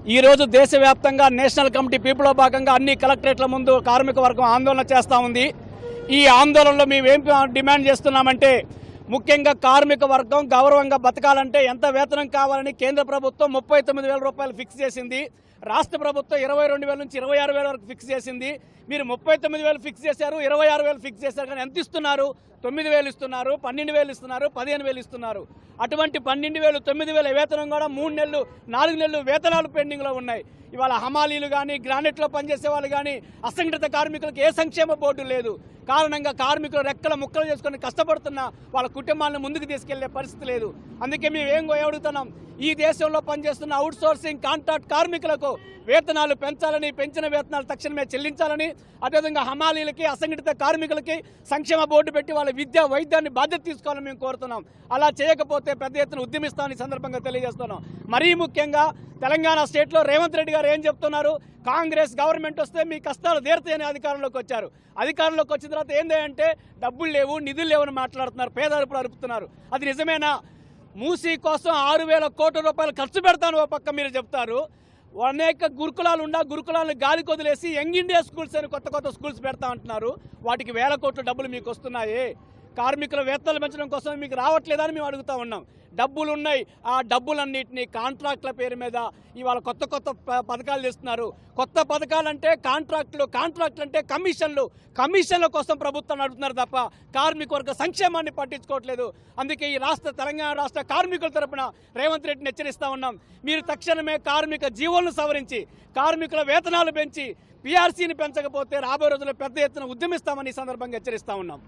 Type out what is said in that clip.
ఈరోజు దేశవ్యాప్తంగా national committee పీపుల్లో భాగంగా అన్ని కలెక్టరేట్ల ముందు కార్మిక వర్గం ఆందోళన చేస్తూ ఉంది. ఈ ఆందోళనలో మేమేం డిమాండ్ చేస్తున్నామంటే, ముఖ్యంగా కార్మిక వర్గం గౌరవంగా బతకాలంటే ఎంత వేతనం కావాలని కేంద్ర ప్రభుత్వం 39,000 రూపాయలు ఫిక్స్ చేసింది. రాష్ట్ర ప్రభుత్వం 22,000 నుంచి 26,000 వరకు ఫిక్స్ చేసింది. మీరు 39,000 ఫిక్స్ చేశారు, 26,000 ఫిక్స్ చేశారు, కానీ ఎంత ఇస్తున్నారు? 9,000 ఇస్తున్నారు, 12,000 ఇస్తున్నారు, 15,000 ఇస్తున్నారు. అటువంటి 12,000, 9,000 వేతనం కూడా 3 నెలలు 4 నెలలు వేతనాలు పెండింగ్లో ఉన్నాయి. ఇవాళ హమాలీలు కానీ, గ్రానైట్లో పనిచేసే వాళ్ళు కానీ, అసంఘటిత కార్మికులకు ఏ సంక్షేమ బోర్డు లేదు. కారణంగా కార్మికులు రెక్కల ముక్కలు చేసుకొని కష్టపడుతున్న వాళ్ళ కుటుంబాలను ముందుకు తీసుకెళ్లే పరిస్థితి లేదు. అందుకే మేము ఏం అడుగుతున్నాం, ఈ దేశంలో పనిచేస్తున్న అవుట్ సోర్సింగ్ కాంట్రాక్ట్ కార్మికులకు వేతనాలు పెంచాలని, పెంచిన వేతనాలు తక్షణమే చెల్లించాలని, అదేవిధంగా హమాలీలకి, అసంఘటిత కార్మికులకి సంక్షేమ బోర్డు పెట్టి వాళ్ళ విద్యా వైద్యాన్ని బాధ్యత తీసుకోవాలని మేము కోరుతున్నాం. అలా చేయకపోతే పెద్ద ఎత్తున ఉద్యమిస్తామని సందర్భంగా తెలియజేస్తున్నాం. మరీ ముఖ్యంగా తెలంగాణ స్టేట్లో రేవంత్ రెడ్డి గారు ఏం చెప్తున్నారు? కాంగ్రెస్ గవర్నమెంట్ వస్తే మీ కష్టాలు తీరుతాయని అధికారంలోకి వచ్చారు. అధికారంలోకి వచ్చిన తర్వాత ఏంటంటే డబ్బులు లేవు, నిధులు లేవని మాట్లాడుతున్నారు, పేదరిపులు అరుపుతున్నారు. అది నిజమేనా? మూసీ కోసం 6,000 కోట్ల రూపాయలు ఖర్చు పెడతాను ఓ పక్క మీరు చెప్తారు. అనేక గురుకులాలు గురుకులాలను గాలి కొదిలేసి యంగ్ ఇండియా స్కూల్స్ అని కొత్త స్కూల్స్ పెడతా అంటున్నారు. వాటికి 1,000 కోట్ల డబ్బులు మీకు వస్తున్నాయి. కార్మికుల వేతనాలు పెంచడం కోసం మీకు రావట్లేదని మేము అడుగుతూ ఉన్నాం. డబ్బులు ఉన్నాయి, ఆ డబ్బులన్నింటినీ కాంట్రాక్టుల పేరు మీద ఇవాళ కొత్త పథకాలు తెస్తున్నారు. కొత్త పథకాలంటే కాంట్రాక్టులు అంటే కమిషన్ల కోసం ప్రభుత్వం నడుపుతున్నారు తప్ప కార్మిక వర్గ సంక్షేమాన్ని పట్టించుకోవట్లేదు. అందుకే ఈ తెలంగాణ రాష్ట్ర కార్మికుల తరపున రేవంత్ రెడ్డిని హెచ్చరిస్తూ ఉన్నాం. మీరు తక్షణమే కార్మిక జీవోలను సవరించి కార్మికుల వేతనాలు పెంచి PRCని పెంచకపోతే రాబోయే రోజుల్లో పెద్ద ఎత్తున ఉద్యమిస్తామని ఈ సందర్భంగా హెచ్చరిస్తూ ఉన్నాం.